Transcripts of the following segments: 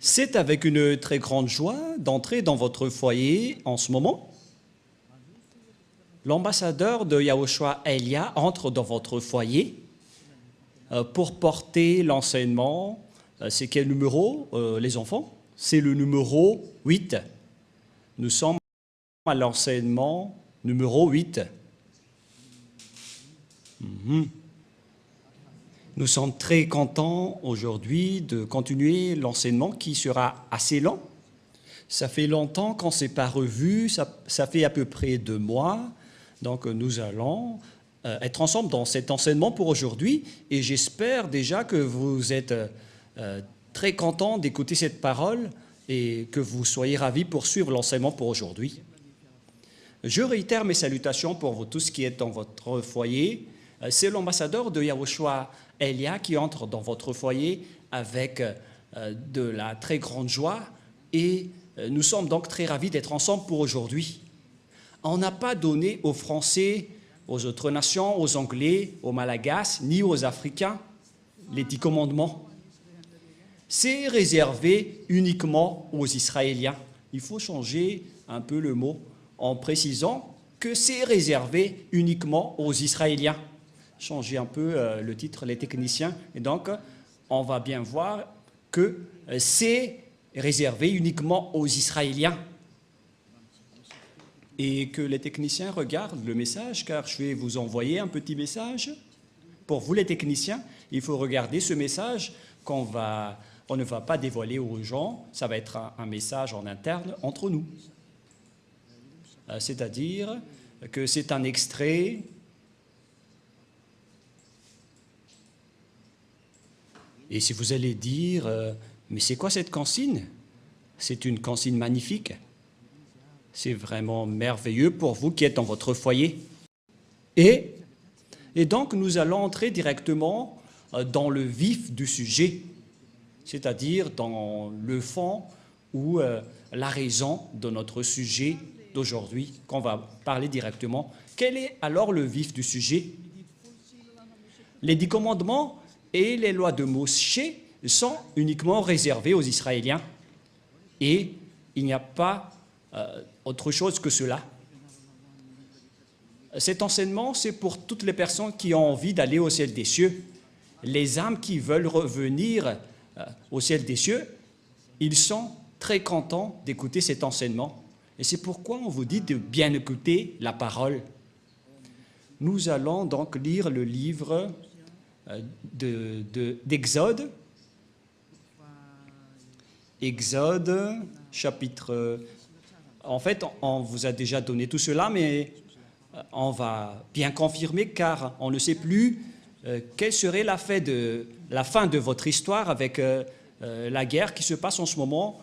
C'est avec une très grande joie d'entrer dans votre foyer en ce moment. L'ambassadeur de Yahushua Elia entre dans votre foyer pour porter l'enseignement. C'est quel numéro, les enfants? C'est le numéro 8. Nous sommes à l'enseignement numéro 8. Nous sommes très contents aujourd'hui de continuer l'enseignement qui sera assez lent. Ça fait longtemps qu'on ne s'est pas revu, ça fait à peu près 2 mois. Donc nous allons être ensemble dans cet enseignement pour aujourd'hui et j'espère déjà que vous êtes très contents d'écouter cette parole et que vous soyez ravis pour suivre l'enseignement pour aujourd'hui. Je réitère mes salutations pour vous tous qui êtes dans votre foyer. C'est l'ambassadeur de Yahushua Elia qui entre dans votre foyer avec de la très grande joie et nous sommes donc très ravis d'être ensemble pour aujourd'hui. On n'a pas donné aux Français, aux autres nations, aux Anglais, aux Malagasy, ni aux Africains les 10 commandements. C'est réservé uniquement aux Israéliens. Il faut changer un peu le mot en précisant que c'est réservé uniquement aux Israéliens. Changer un peu le titre, les techniciens. Et donc, on va bien voir que c'est réservé uniquement aux Israéliens. Et que les techniciens regardent le message, car je vais vous envoyer un petit message. Pour vous, les techniciens, il faut regarder ce message on ne va pas dévoiler aux gens. Ça va être un message en interne entre nous. C'est-à-dire que c'est un extrait. Et si vous allez dire, mais c'est quoi cette consigne? C'est une consigne magnifique. C'est vraiment merveilleux pour vous qui êtes dans votre foyer. Et donc, nous allons entrer directement dans le vif du sujet, c'est-à-dire dans le fond ou la raison de notre sujet d'aujourd'hui, qu'on va parler directement. Quel est alors le vif du sujet? Les 10 commandements et les lois de Moshe sont uniquement réservés aux Israéliens. Et il n'y a pas autre chose que cela. Cet enseignement, c'est pour toutes les personnes qui ont envie d'aller au ciel des cieux. Les âmes qui veulent revenir au ciel des cieux, ils sont très contents d'écouter cet enseignement. Et c'est pourquoi on vous dit de bien écouter la parole. Nous allons donc lire le livre d'Exode. Exode, chapitre... En fait, on vous a déjà donné tout cela, mais on va bien confirmer car on ne sait plus quelle serait la fin de votre histoire avec la guerre qui se passe en ce moment.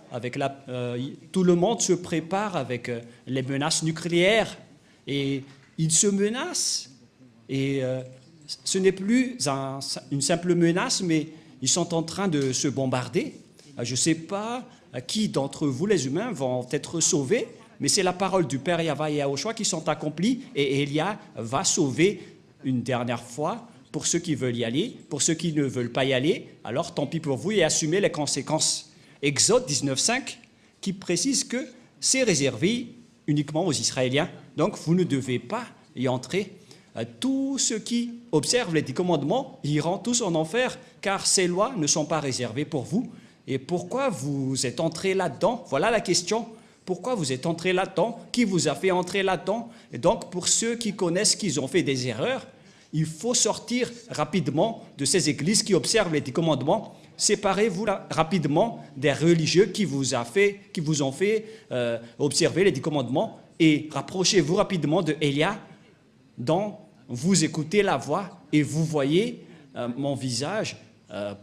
Tout le monde se prépare avec les menaces nucléaires et ils se menacent. Et ce n'est plus une simple menace, mais ils sont en train de se bombarder. Je ne sais pas qui d'entre vous, les humains, vont être sauvés, mais c'est la parole du Père Yahweh et Yahushua qui sont accomplies et Elia va sauver une dernière fois pour ceux qui veulent y aller, pour ceux qui ne veulent pas y aller, alors tant pis pour vous et assumez les conséquences. Exode 19.5 qui précise que c'est réservé uniquement aux Israéliens, donc vous ne devez pas y entrer. Tous ceux qui observent les 10 commandements iront tous en enfer, car ces lois ne sont pas réservées pour vous. Et pourquoi vous êtes entré là-dedans? Voilà la question. Pourquoi vous êtes entré là-dedans? Qui vous a fait entrer là-dedans? Et donc, pour ceux qui connaissent qu'ils ont fait des erreurs, il faut sortir rapidement de ces églises qui observent les 10 commandements. Séparez-vous rapidement des religieux qui vous ont fait observer les 10 commandements et rapprochez-vous rapidement de Elia, dont vous écoutez la voix et vous voyez mon visage.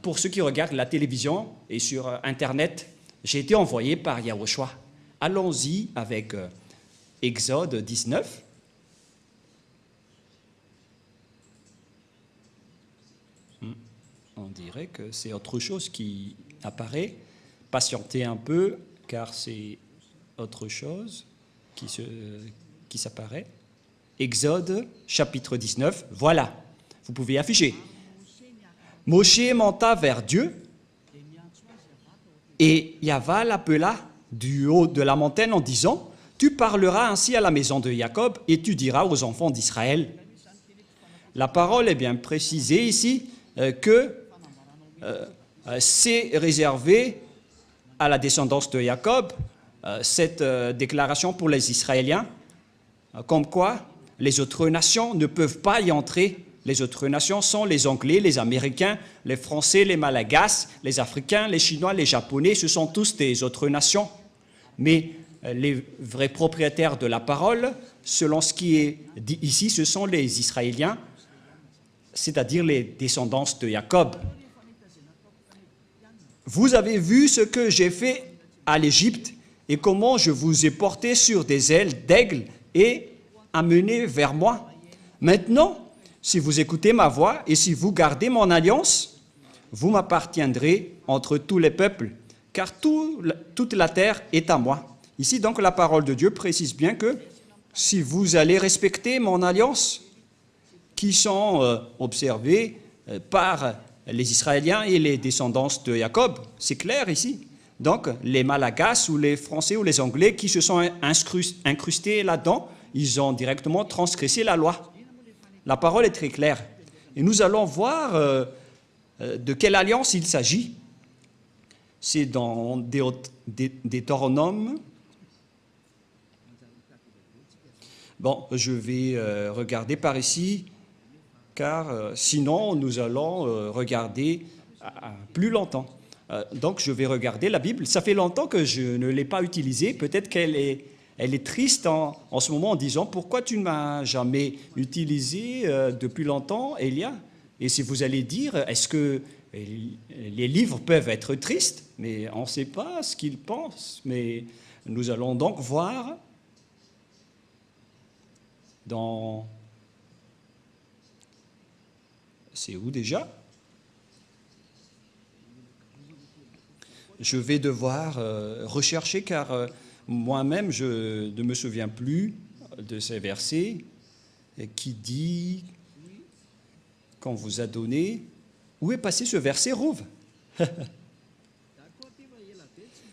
Pour ceux qui regardent la télévision et sur Internet, j'ai été envoyé par Yahushua. Allons-y avec Exode 19. On dirait que c'est autre chose qui apparaît. Patientez un peu, car c'est autre chose qui s'apparaît. Exode, chapitre 19. Voilà, vous pouvez afficher. Moshe monta vers Dieu Et Yahva l'appela du haut de la montagne en disant, « Tu parleras ainsi à la maison de Jacob et tu diras aux enfants d'Israël. » La parole est bien précisée ici que c'est réservé à la descendance de Jacob, cette déclaration pour les Israéliens, comme quoi les autres nations ne peuvent pas y entrer. Les autres nations sont les Anglais, les Américains, les Français, les Malagasy, les Africains, les Chinois, les Japonais, ce sont tous des autres nations. Mais les vrais propriétaires de la parole, selon ce qui est dit ici, ce sont les Israéliens, c'est-à-dire les descendants de Jacob. Vous avez vu ce que j'ai fait à l'Égypte et comment je vous ai porté sur des ailes d'aigle et amené vers moi. Maintenant, si vous écoutez ma voix et si vous gardez mon alliance, vous m'appartiendrez entre tous les peuples, car toute la terre est à moi. Ici, donc, la parole de Dieu précise bien que si vous allez respecter mon alliance, qui sont observées par les Israéliens et les descendants de Jacob, c'est clair ici. Donc, les Malagasy ou les Français ou les Anglais qui se sont incrustés là-dedans, ils ont directement transgressé la loi. La parole est très claire. Et nous allons voir de quelle alliance il s'agit. C'est dans Deutéronome. Bon, je vais regarder par ici, car sinon nous allons regarder plus longtemps. Donc je vais regarder la Bible. Ça fait longtemps que je ne l'ai pas utilisée. Peut-être qu'elle est triste en ce moment en disant « Pourquoi tu ne m'as jamais utilisé depuis longtemps, Elia ?» Et si vous allez dire « Est-ce que les livres peuvent être tristes ?» Mais on ne sait pas ce qu'ils pensent. Mais nous allons donc voir dans... C'est où déjà? Je vais devoir rechercher car moi-même je ne me souviens plus de ces versets qui dit qu'on vous a donné. Où est passé ce verset, Rouve?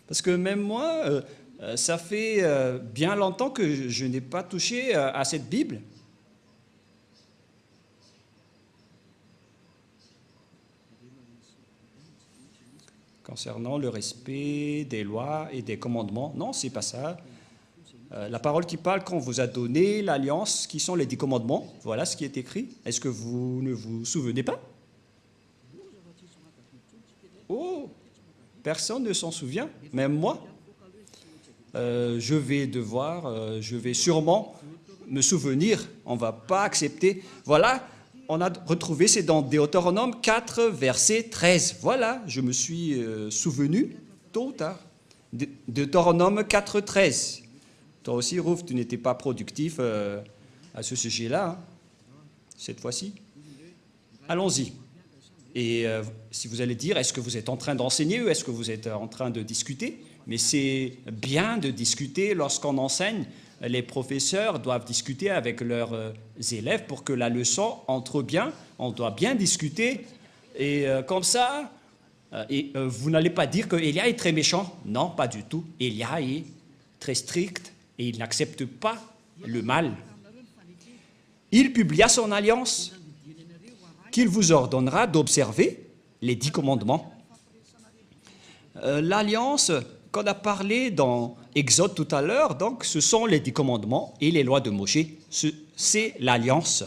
Parce que même moi, ça fait bien longtemps que je n'ai pas touché à cette Bible. Concernant le respect des lois et des commandements. Non, c'est pas ça. La parole qui parle qu'on vous a donné l'alliance, qui sont les 10 commandements, voilà ce qui est écrit. Est-ce que vous ne vous souvenez pas? Oh, personne ne s'en souvient, même moi. Je vais sûrement me souvenir, on ne va pas accepter. Voilà, on a retrouvé, c'est dans Deutéronome 4, verset 13. Voilà, je me suis souvenu tôt ou tard. Deutéronome 4, 13. Toi aussi, Rouf, tu n'étais pas productif à ce sujet-là, hein, cette fois-ci. Allons-y. Et si vous allez dire, est-ce que vous êtes en train d'enseigner ou est-ce que vous êtes en train de discuter? Mais c'est bien de discuter lorsqu'on enseigne. Les professeurs doivent discuter avec leurs élèves pour que la leçon entre bien. On doit bien discuter. Et comme ça, vous n'allez pas dire que Elia est très méchant. Non, pas du tout. Elia est très strict et il n'accepte pas le mal. Il publia son alliance qu'il vous ordonnera d'observer les 10 commandements. L'alliance qu'on a parlé dans Exode tout à l'heure, donc ce sont les 10 commandements et les lois de Moïse. C'est l'alliance.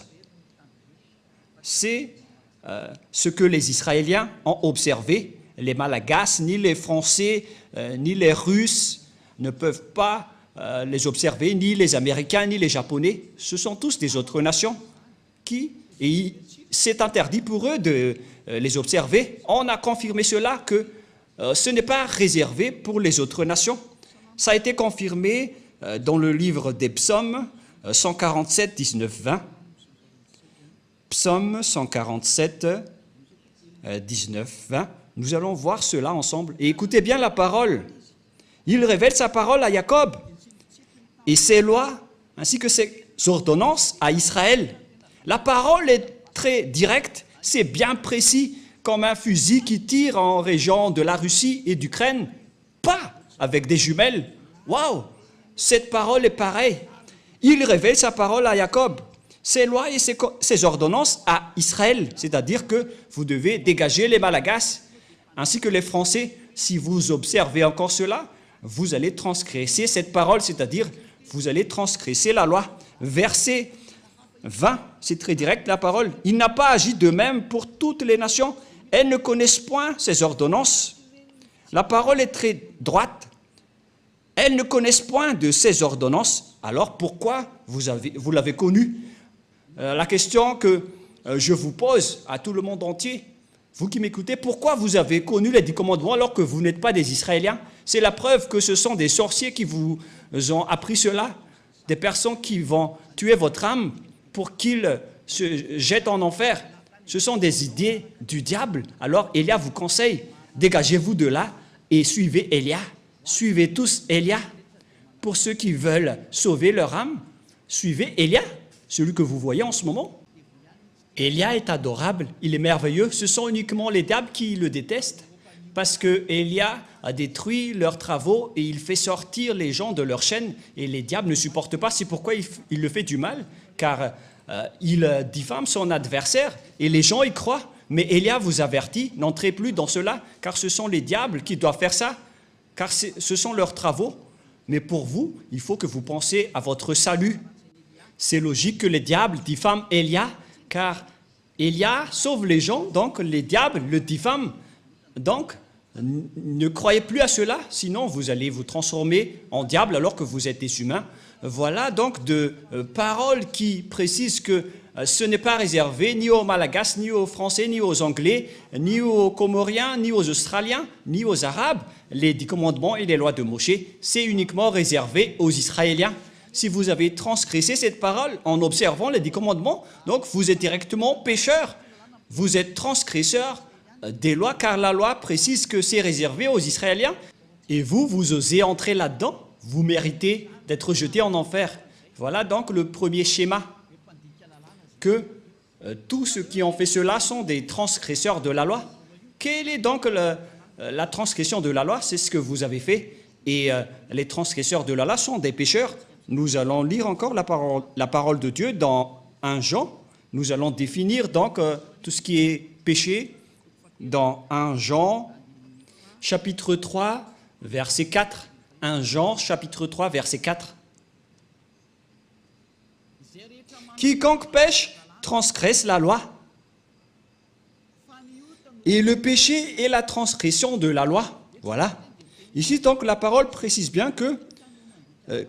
C'est ce que les Israéliens ont observé. Les Malagasy, ni les Français, ni les Russes ne peuvent pas les observer, ni les Américains, ni les Japonais. Ce sont tous des autres nations et c'est interdit pour eux de les observer. On a confirmé cela que ce n'est pas réservé pour les autres nations. Ça a été confirmé dans le livre des psaumes 147, 19, 20. Psaume 147, 19, 20. Nous allons voir cela ensemble. Et écoutez bien la parole. Il révèle sa parole à Jacob et ses lois ainsi que ses ordonnances à Israël. La parole est très directe, c'est bien précis, comme un fusil qui tire en région de la Russie et d'Ukraine pas avec des jumelles. Waouh! Cette parole est pareille. Il révèle sa parole à Jacob, ses lois et ses ordonnances à Israël. C'est-à-dire que vous devez dégager les Malagasy, ainsi que les Français. Si vous observez encore cela, vous allez transgresser cette parole, c'est-à-dire vous allez transgresser la loi. Verset 20, c'est très direct la parole. Il n'a pas agi de même pour toutes les nations. Elles ne connaissent point ses ordonnances. La parole est très droite. Elles ne connaissent point de ses ordonnances. Alors pourquoi vous l'avez connu? La question que je vous pose à tout le monde entier, vous qui m'écoutez, pourquoi vous avez connu les 10 commandements alors que vous n'êtes pas des Israéliens? C'est la preuve que ce sont des sorciers qui vous ont appris cela, des personnes qui vont tuer votre âme pour qu'ils se jettent en enfer. Ce sont des idées du diable. Alors Élia vous conseille, dégagez-vous de là et suivez Élia. Suivez tous Élia. Pour ceux qui veulent sauver leur âme, suivez Élia, celui que vous voyez en ce moment. Élia est adorable, il est merveilleux. Ce sont uniquement les diables qui le détestent parce que Élia a détruit leurs travaux et il fait sortir les gens de leur chaîne et les diables ne supportent pas. C'est pourquoi il le fait du mal, car il diffame son adversaire et les gens y croient. Mais Élia vous avertit, n'entrez plus dans cela, car ce sont les diables qui doivent faire ça, car ce sont leurs travaux. Mais pour vous, il faut que vous pensiez à votre salut. C'est logique que les diables diffament Élia, car Élia sauve les gens, donc les diables le diffament. Donc, ne croyez plus à cela, sinon vous allez vous transformer en diable alors que vous êtes des humains. Voilà donc de paroles qui précisent que ce n'est pas réservé ni aux Malagasy, ni aux Français, ni aux Anglais, ni aux Comoriens, ni aux Australiens, ni aux Arabes. Les 10 commandements et les lois de Moïse, c'est uniquement réservé aux Israéliens. Si vous avez transgressé cette parole en observant les 10 commandements, donc vous êtes directement pécheur. Vous êtes transgresseur des lois, car la loi précise que c'est réservé aux Israéliens. Et vous osez entrer là-dedans, vous méritez d'être jeté en enfer. Voilà donc le premier schéma, que tous ceux qui ont fait cela sont des transgresseurs de la loi. Quelle est donc la transgression de la loi? C'est ce que vous avez fait. Et les transgresseurs de la loi sont des pécheurs. Nous allons lire encore la parole de Dieu dans 1 Jean. Nous allons définir donc tout ce qui est péché dans 1 Jean, chapitre 3, verset 4. 1 Jean, chapitre 3, verset 4. Quiconque pêche transgresse la loi. Et le péché est la transgression de la loi. Voilà. Ici, donc, la parole précise bien que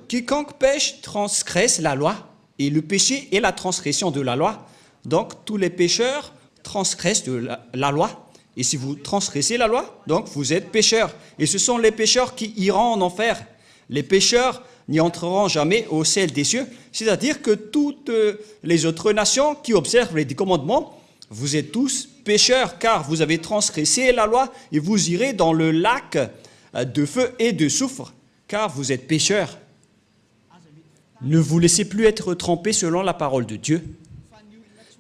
quiconque pêche transgresse la loi. Et le péché est la transgression de la loi. Donc, tous les pécheurs transgressent la loi. Et si vous transgressez la loi, donc vous êtes pécheurs. Et ce sont les pécheurs qui iront en enfer. Les pécheurs n'y entreront jamais au ciel des cieux. C'est-à-dire que toutes les autres nations qui observent les 10 commandements, vous êtes tous pécheurs, car vous avez transgressé la loi et vous irez dans le lac de feu et de soufre, car vous êtes pécheurs. Ne vous laissez plus être trompés selon la parole de Dieu,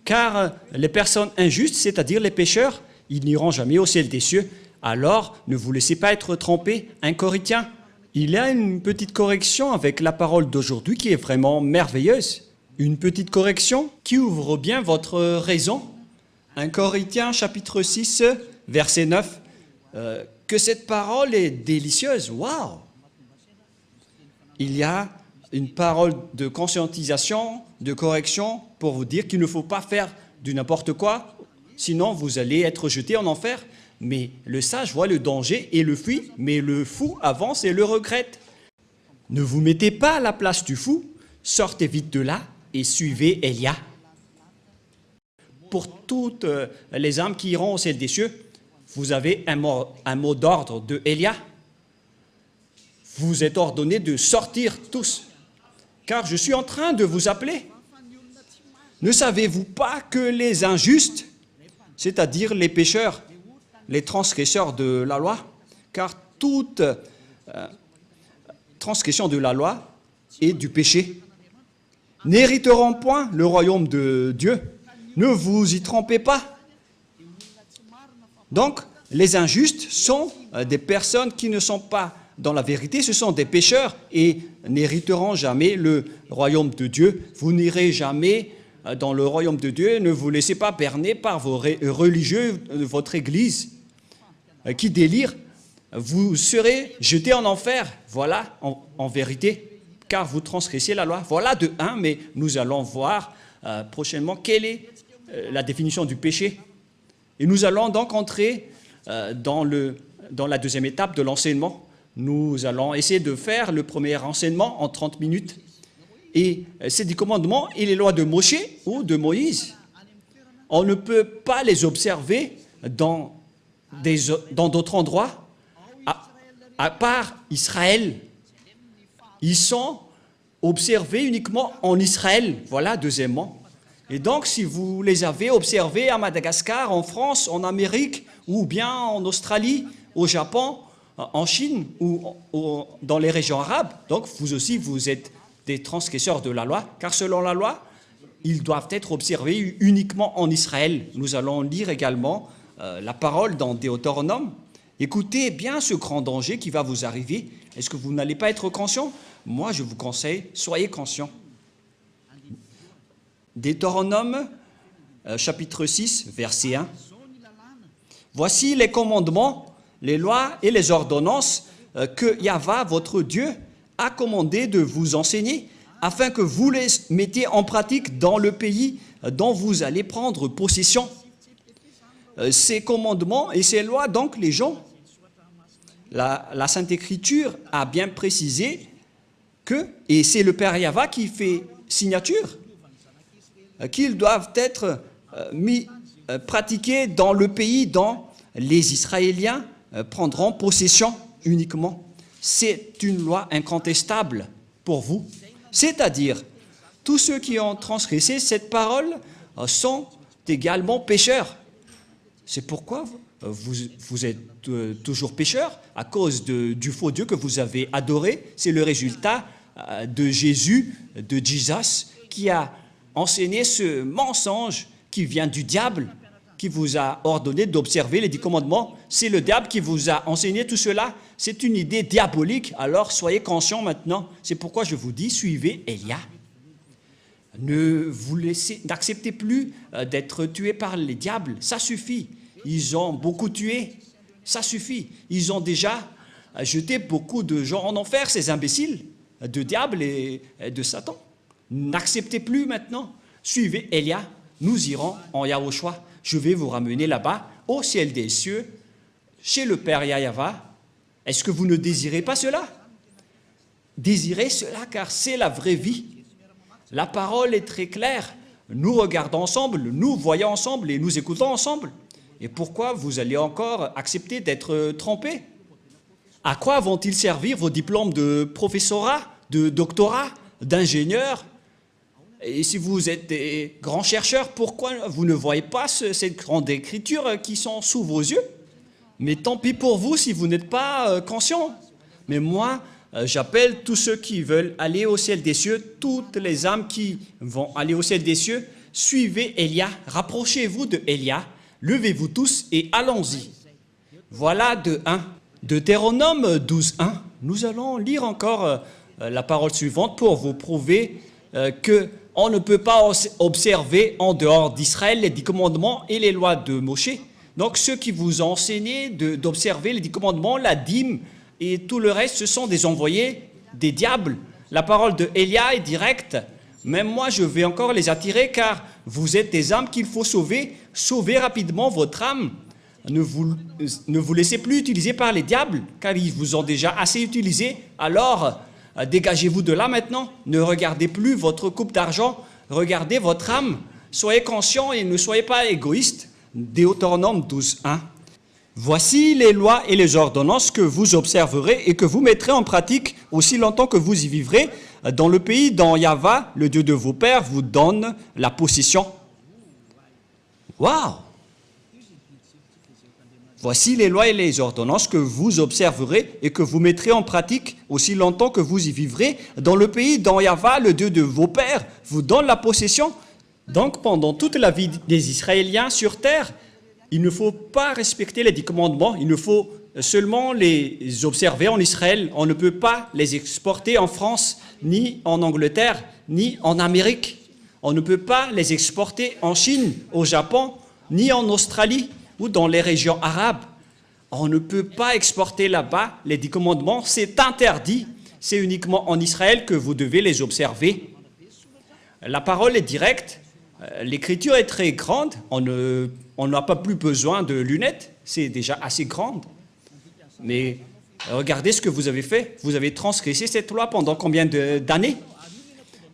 car les personnes injustes, c'est-à-dire les pécheurs, ils n'iront jamais au ciel des cieux. Alors, ne vous laissez pas être trompés. 1 Corinthiens, il y a une petite correction avec la parole d'aujourd'hui qui est vraiment merveilleuse. Une petite correction qui ouvre bien votre raison. 1 Corinthiens, chapitre 6, verset 9. Que cette parole est délicieuse. Waouh! Il y a une parole de conscientisation, de correction pour vous dire qu'il ne faut pas faire du n'importe quoi. Sinon, vous allez être jeté en enfer. Mais le sage voit le danger et le fuit, mais le fou avance et le regrette. Ne vous mettez pas à la place du fou, sortez vite de là et suivez Élia. Pour toutes les âmes qui iront au ciel des cieux, vous avez un mot d'ordre de Élia. Vous êtes ordonnés de sortir tous, car je suis en train de vous appeler. Ne savez-vous pas que les injustes, c'est-à-dire les pécheurs, les transgresseurs de la loi, car toute transgression de la loi est du péché, n'hériteront point le royaume de Dieu. Ne vous y trompez pas. Donc, les injustes sont des personnes qui ne sont pas dans la vérité, ce sont des pécheurs et n'hériteront jamais le royaume de Dieu. Vous n'irez jamais dans le royaume de Dieu. Ne vous laissez pas berner par vos religieux de votre église qui délirent. Vous serez jetés en enfer. Voilà, en vérité, car vous transgressez la loi. Voilà de un, mais nous allons voir prochainement quelle est la définition du péché. Et nous allons donc entrer dans la deuxième étape de l'enseignement. Nous allons essayer de faire le premier enseignement en 30 minutes. Et c'est des commandements et les lois de Moshe ou de Moïse. On ne peut pas les observer dans d'autres endroits, à part Israël. Ils sont observés uniquement en Israël. Voilà, deuxièmement. Et donc, si vous les avez observés à Madagascar, en France, en Amérique, ou bien en Australie, au Japon, en Chine, ou dans les régions arabes, donc vous aussi, vous êtes des transgresseurs de la loi, car selon la loi, ils doivent être observés uniquement en Israël. Nous allons lire également la parole dans Deutéronome. Écoutez bien ce grand danger qui va vous arriver. Est-ce que vous n'allez pas être conscient? Moi, je vous conseille, soyez conscients. Deutéronome, chapitre 6, verset 1. Voici les commandements, les lois et les ordonnances que Yahva, votre Dieu, a commandé de vous enseigner, afin que vous les mettiez en pratique dans le pays dont vous allez prendre possession. Ces commandements et ces lois, donc, les gens, la Sainte Écriture a bien précisé que, et c'est le Père Yahva qui fait signature, qu'ils doivent être pratiqués dans le pays dont les Israéliens prendront possession uniquement. C'est une loi incontestable pour vous. C'est-à-dire, tous ceux qui ont transgressé cette parole sont également pécheurs. C'est pourquoi vous êtes toujours pécheurs, à cause du faux Dieu que vous avez adoré. C'est le résultat de Jésus, de Jesus, qui a enseigné ce mensonge qui vient du diable, qui vous a ordonné d'observer les 10 commandements. C'est le diable qui vous a enseigné tout cela. C'est une idée diabolique, alors soyez conscients maintenant. C'est pourquoi je vous dis, suivez Élia. N'acceptez plus d'être tués par les diables, ça suffit. Ils ont beaucoup tué, ça suffit. Ils ont déjà jeté beaucoup de gens en enfer, ces imbéciles, de diable et de Satan. N'acceptez plus maintenant. Suivez Élia, nous irons en Yahushua. Je vais vous ramener là-bas, au ciel des cieux, chez le Père Yahva. Est-ce que vous ne désirez pas cela? Désirez cela, car c'est la vraie vie. La parole est très claire. Nous regardons ensemble, nous voyons ensemble et nous écoutons ensemble. Et pourquoi vous allez encore accepter d'être trompés? À quoi vont-ils servir vos diplômes de professorat, de doctorat, d'ingénieur? Et si vous êtes des grands chercheurs, pourquoi vous ne voyez pas ces grandes écritures qui sont sous vos yeux? Mais tant pis pour vous si vous n'êtes pas conscients. Mais moi, j'appelle tous ceux qui veulent aller au ciel des cieux, toutes les âmes qui vont aller au ciel des cieux, suivez Élia, rapprochez-vous de Élia, levez-vous tous et allons-y. Voilà de 1. Deutéronome 12, 1. Nous allons lire encore la parole suivante pour vous prouver qu'on ne peut pas observer en dehors d'Israël les 10 commandements et les lois de Moshe. Donc ceux qui vous ont enseigné d'observer les 10 commandements, la dîme et tout le reste, ce sont des envoyés des diables. La parole de Élia est directe. Même moi, je vais encore les attirer car vous êtes des âmes qu'il faut sauver. Sauvez rapidement votre âme. Ne vous laissez plus utiliser par les diables car ils vous ont déjà assez utilisé. Alors, dégagez-vous de là maintenant. Ne regardez plus votre coupe d'argent. Regardez votre âme. Soyez conscients et ne soyez pas égoïstes. Deutéronome 12, 1. Voici les lois et les ordonnances que vous observerez et que vous mettrez en pratique aussi longtemps que vous y vivrez dans le pays dont Yahva, le Dieu de vos pères, vous donne la possession. Waouh! Voici les lois et les ordonnances que vous observerez et que vous mettrez en pratique aussi longtemps que vous y vivrez dans le pays dont Yahva, le Dieu de vos pères, vous donne la possession. Donc, pendant toute la vie des Israéliens sur terre, il ne faut pas respecter les 10 commandements, il ne faut seulement les observer en Israël. On ne peut pas les exporter en France, ni en Angleterre, ni en Amérique. On ne peut pas les exporter en Chine, au Japon, ni en Australie ou dans les régions arabes. On ne peut pas exporter là-bas les 10 commandements, c'est interdit. C'est uniquement en Israël que vous devez les observer. La parole est directe, l'écriture est très grande, on n'a pas plus besoin de lunettes, c'est déjà assez grande. Mais regardez ce que vous avez fait, vous avez transgressé cette loi pendant combien d'années?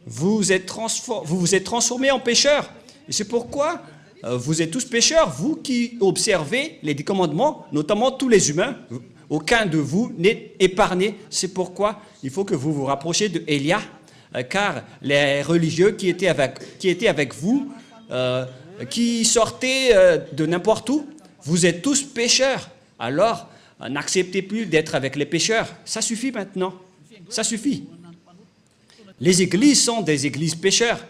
Vous vous êtes transformés en pécheurs. Et c'est pourquoi vous êtes tous pécheurs, vous qui observez les 10 commandements, notamment tous les humains. Aucun de vous n'est épargné. C'est pourquoi il faut que vous vous rapprochiez de Élia, car les religieux qui étaient avec vous, qui sortaient de n'importe où, vous êtes tous pécheurs. Alors, n'acceptez plus d'être avec les pécheurs. Ça suffit maintenant. Ça suffit. Les églises sont des églises pécheurs.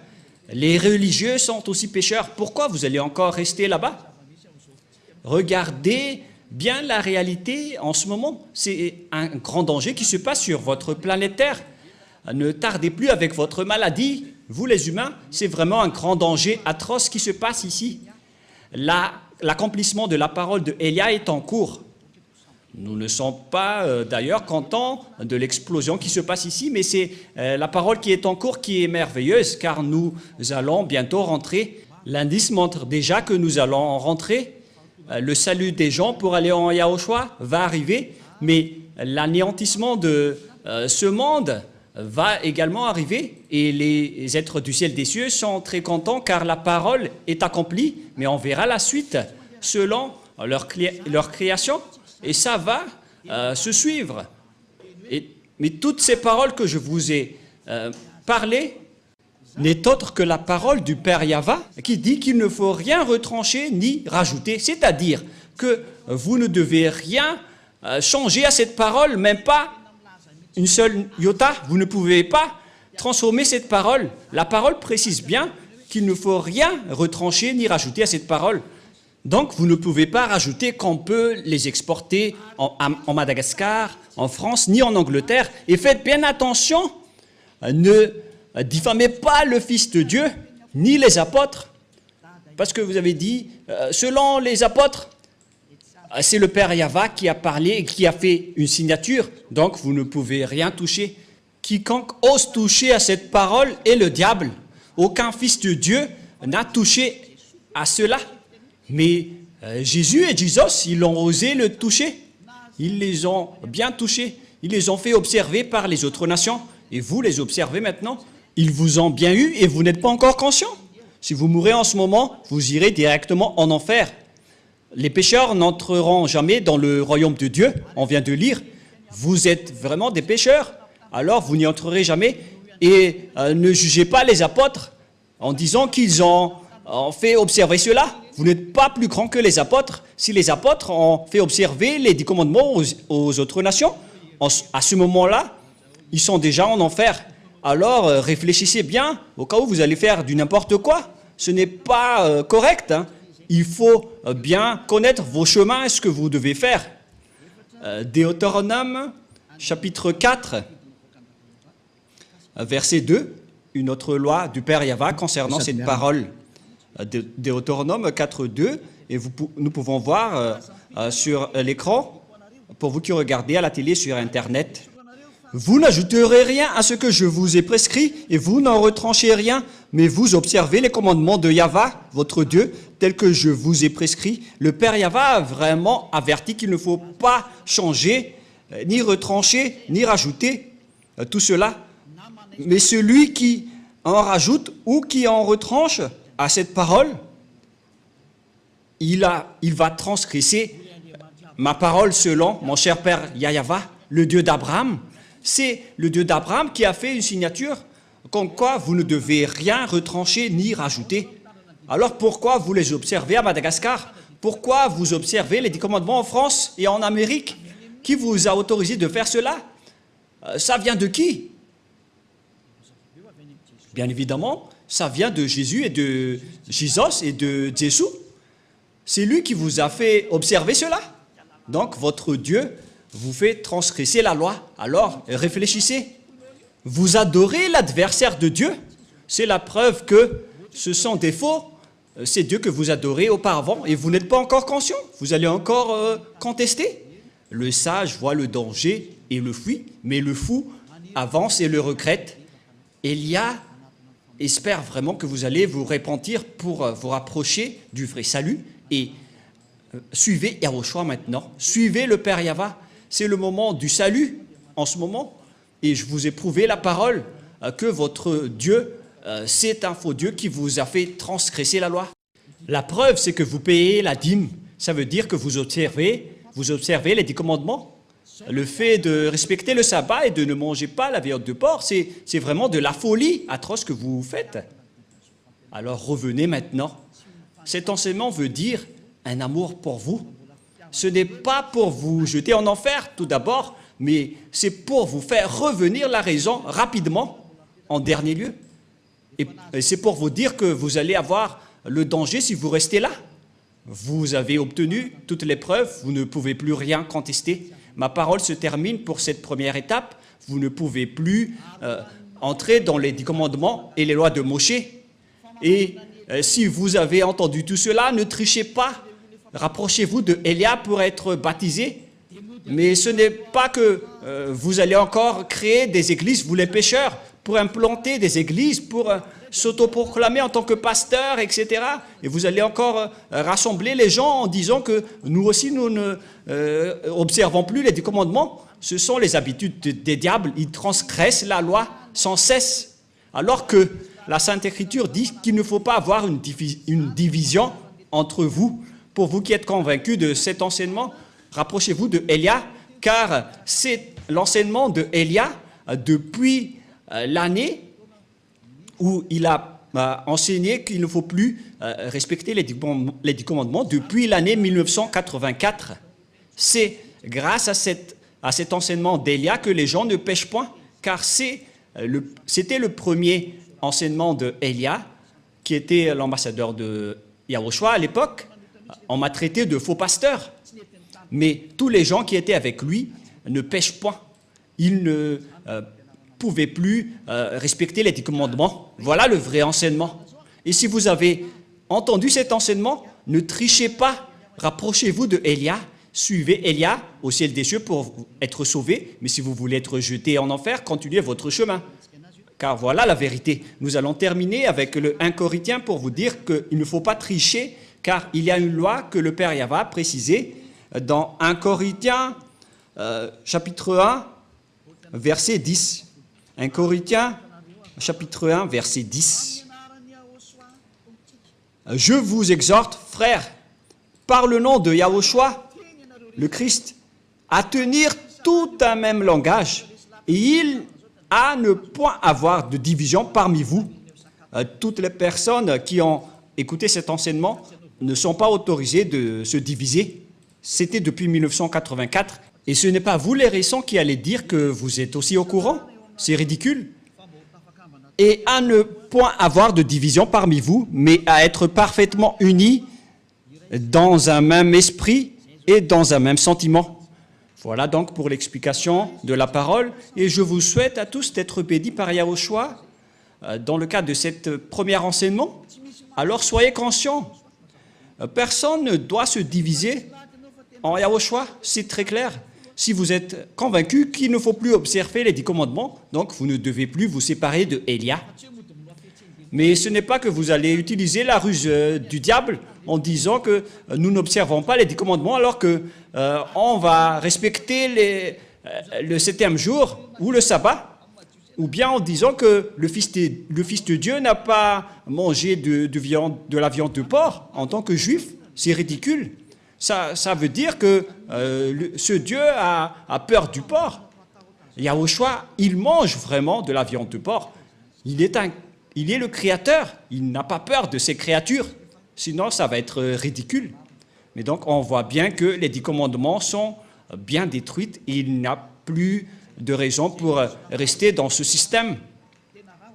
Les religieux sont aussi pécheurs. Pourquoi vous allez encore rester là-bas? Regardez bien la réalité en ce moment. C'est un grand danger qui se passe sur votre planète Terre. Ne tardez plus avec votre maladie. Vous les humains, c'est vraiment un grand danger atroce qui se passe ici. L'accomplissement de la parole de Élia est en cours. Nous ne sommes pas d'ailleurs contents de l'explosion qui se passe ici, mais c'est la parole qui est en cours qui est merveilleuse, car nous allons bientôt rentrer. L'indice montre déjà que nous allons rentrer. Le salut des gens pour aller en Yahushua va arriver, mais l'anéantissement de ce monde va également arriver, et les êtres du ciel des cieux sont très contents car la parole est accomplie, mais on verra la suite selon leur création. Et ça va se suivre. Mais toutes ces paroles que je vous ai parlées n'est autre que la parole du Père Yahva qui dit qu'il ne faut rien retrancher ni rajouter. C'est-à-dire que vous ne devez rien changer à cette parole, même pas une seule iota. Vous ne pouvez pas transformer cette parole. La parole précise bien qu'il ne faut rien retrancher ni rajouter à cette parole. Donc, vous ne pouvez pas rajouter qu'on peut les exporter en Madagascar, en France, ni en Angleterre. Et faites bien attention, ne diffamez pas le Fils de Dieu, ni les apôtres. Parce que vous avez dit, selon les apôtres, c'est le Père Yahva qui a parlé et qui a fait une signature. Donc, vous ne pouvez rien toucher. Quiconque ose toucher à cette parole est le diable. Aucun Fils de Dieu n'a touché à cela. Mais Jésus et Jesus, ils ont osé le toucher. Ils les ont bien touchés. Ils les ont fait observer par les autres nations. Et vous les observez maintenant. Ils vous ont bien eu et vous n'êtes pas encore conscient. Si vous mourrez en ce moment, vous irez directement en enfer. Les pécheurs n'entreront jamais dans le royaume de Dieu. On vient de lire. Vous êtes vraiment des pécheurs. Alors vous n'y entrerez jamais. Et ne jugez pas les apôtres en disant qu'ils ont fait observer cela. Vous n'êtes pas plus grand que les apôtres. Si les apôtres ont fait observer les 10 commandements aux autres nations, à ce moment-là, ils sont déjà en enfer. Alors réfléchissez bien au cas où vous allez faire du n'importe quoi. Ce n'est pas correct. Il faut bien connaître vos chemins et ce que vous devez faire. Deutéronome, chapitre 4, verset 2, une autre loi du Père Yahva concernant cette parole. Deutéronome 4, 2, et nous pouvons voir sur l'écran, pour vous qui regardez à la télé sur Internet. Vous n'ajouterez rien à ce que je vous ai prescrit, et vous n'en retranchez rien, mais vous observez les commandements de Yahva, votre Dieu, tels que je vous ai prescrit. Le Père Yahva a vraiment averti qu'il ne faut pas changer, ni retrancher, ni rajouter tout cela. Mais celui qui en rajoute ou qui en retranche à cette parole, il va transgresser ma parole selon mon cher Père Yahva, le Dieu d'Abraham. C'est le Dieu d'Abraham qui a fait une signature comme quoi vous ne devez rien retrancher ni rajouter. Alors pourquoi vous les observez à Madagascar? Pourquoi vous observez les 10 commandements en France et en Amérique? Qui vous a autorisé de faire cela? Ça vient de qui? Bien évidemment, ça vient de Jésus et de Jesus et de Jésus. C'est lui qui vous a fait observer cela. Donc votre Dieu vous fait transgresser la loi. Alors réfléchissez. Vous adorez l'adversaire de Dieu. C'est la preuve que ce sont des faux. C'est Dieu que vous adorez auparavant et vous n'êtes pas encore conscient. Vous allez encore contester. Le sage voit le danger et le fuit, mais le fou avance et le regrette. Élia espère vraiment que vous allez vous repentir pour vous rapprocher du vrai salut et suivez Yahushua maintenant. Suivez le Père Yahva. C'est le moment du salut en ce moment. Et je vous ai prouvé la parole que votre Dieu, c'est un faux Dieu qui vous a fait transgresser la loi. La preuve, c'est que vous payez la dîme. Ça veut dire que vous observez les 10 commandements. Le fait de respecter le sabbat et de ne manger pas la viande de porc, c'est vraiment de la folie atroce que vous faites. Alors revenez maintenant. Cet enseignement veut dire un amour pour vous. Ce n'est pas pour vous jeter en enfer tout d'abord, mais c'est pour vous faire revenir la raison rapidement en dernier lieu. Et c'est pour vous dire que vous allez avoir le danger si vous restez là. Vous avez obtenu toutes les preuves, vous ne pouvez plus rien contester. Ma parole se termine pour cette première étape. Vous ne pouvez plus entrer dans les 10 commandements et les lois de Moshe. Et si vous avez entendu tout cela, ne trichez pas. Rapprochez-vous de Élia pour être baptisé. Mais ce n'est pas que vous allez encore créer des églises, vous les pécheurs, pour implanter des églises, pour s'autoproclamer en tant que pasteur, etc. Et vous allez encore rassembler les gens en disant que nous aussi, nous ne observons plus les 10 commandements. Ce sont les habitudes des diables. Ils transgressent la loi sans cesse. Alors que la Sainte Écriture dit qu'il ne faut pas avoir une division entre vous. Pour vous qui êtes convaincus de cet enseignement, rapprochez-vous de Élia, car c'est l'enseignement de Élia depuis l'année où il a enseigné qu'il ne faut plus respecter les 10 commandements depuis l'année 1984. C'est grâce à cet enseignement d'Élia que les gens ne pêchent point, car c'était le premier enseignement de Élia, qui était l'ambassadeur de Yahushua à l'époque. On m'a traité de faux pasteur. Mais tous les gens qui étaient avec lui ne pêchent point. Ils ne pouvaient plus respecter les 10 commandements. Voilà le vrai enseignement. Et si vous avez entendu cet enseignement, ne trichez pas. Rapprochez-vous de Élia. Suivez Élia au ciel des cieux pour être sauvé. Mais si vous voulez être jeté en enfer, continuez votre chemin. Car voilà la vérité. Nous allons terminer avec le 1 Corinthiens pour vous dire qu'il ne faut pas tricher, car il y a une loi que le Père Yahva a précisée dans 1 Corinthiens, chapitre 1, verset 10. 1 Corinthiens, chapitre 1, verset 10. Je vous exhorte, frères, par le nom de Yahushua, le Christ, à tenir tout un même langage, et à ne point avoir de division parmi vous. Toutes les personnes qui ont écouté cet enseignement ne sont pas autorisées de se diviser. C'était depuis 1984. Et ce n'est pas vous les récents qui allez dire que vous êtes aussi au courant. C'est ridicule. Et à ne point avoir de division parmi vous, mais à être parfaitement unis dans un même esprit et dans un même sentiment. Voilà donc pour l'explication de la parole. Et je vous souhaite à tous d'être bénis par Yahushua dans le cadre de cet premier enseignement. Alors soyez conscients. Personne ne doit se diviser en Yahushua, c'est très clair. Si vous êtes convaincu qu'il ne faut plus observer les 10 commandements, donc vous ne devez plus vous séparer de Élia. Mais ce n'est pas que vous allez utiliser la ruse du diable en disant que nous n'observons pas les 10 commandements alors qu'on va respecter le 7e jour ou le sabbat, ou bien en disant que le Fils de Dieu n'a pas mangé de la viande de porc en tant que juif. C'est ridicule. Ça veut dire que ce Dieu a peur du porc. Yahushua, il mange vraiment de la viande de porc. Il est le Créateur. Il n'a pas peur de ses créatures. Sinon, ça va être ridicule. Mais donc, on voit bien que les 10 commandements sont bien détruits et il n'y a plus de raison pour rester dans ce système.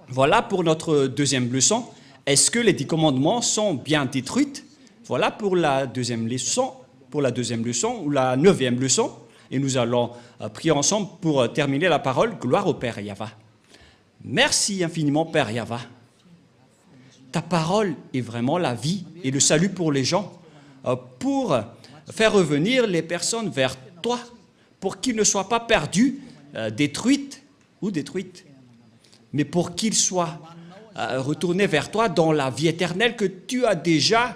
Voilà pour notre deuxième leçon. Est-ce que les 10 commandements sont bien détruits? Voilà pour la deuxième leçon. pour la deuxième leçon ou la 9e leçon. Et nous allons prier ensemble pour terminer la parole. Gloire au Père Yahva. Merci infiniment, Père Yahva. Ta parole est vraiment la vie et le salut pour les gens, pour faire revenir les personnes vers toi, pour qu'ils ne soient pas perdus, détruites, mais pour qu'ils soient retournés vers toi dans la vie éternelle que tu as déjà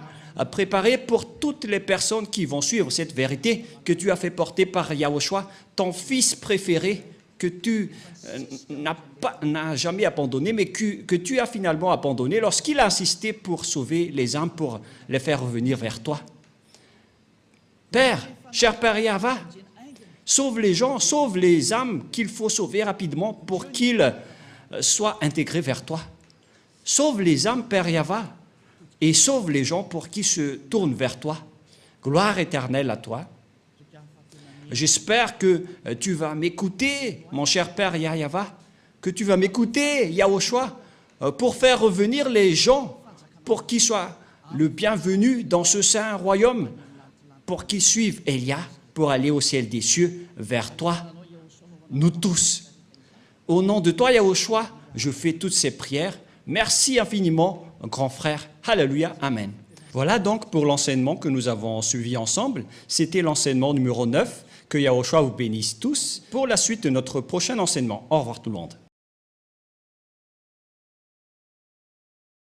préparée pour toutes les personnes qui vont suivre cette vérité que tu as fait porter par Yahushua, ton fils préféré, que tu n'as jamais abandonné, mais que tu as finalement abandonné lorsqu'il a insisté pour sauver les âmes, pour les faire revenir vers toi. Père, cher Père Yahva, sauve les gens, sauve les âmes qu'il faut sauver rapidement pour qu'ils soient intégrés vers toi. Sauve les âmes, Père Yahva, et sauve les gens pour qu'ils se tournent vers toi. Gloire éternelle à toi. J'espère que tu vas m'écouter, mon cher Père Yahva, que tu vas m'écouter, Yahushua, pour faire revenir les gens, pour qu'ils soient le bienvenu dans ce saint royaume, pour qu'ils suivent Elia, pour aller au ciel des cieux, vers toi, nous tous. Au nom de toi, Yahushua, je fais toutes ces prières. Merci infiniment, grand frère. Alléluia, Amen. Voilà donc pour l'enseignement que nous avons suivi ensemble. C'était l'enseignement numéro 9. Que Yahushua vous bénisse tous pour la suite de notre prochain enseignement. Au revoir tout le monde.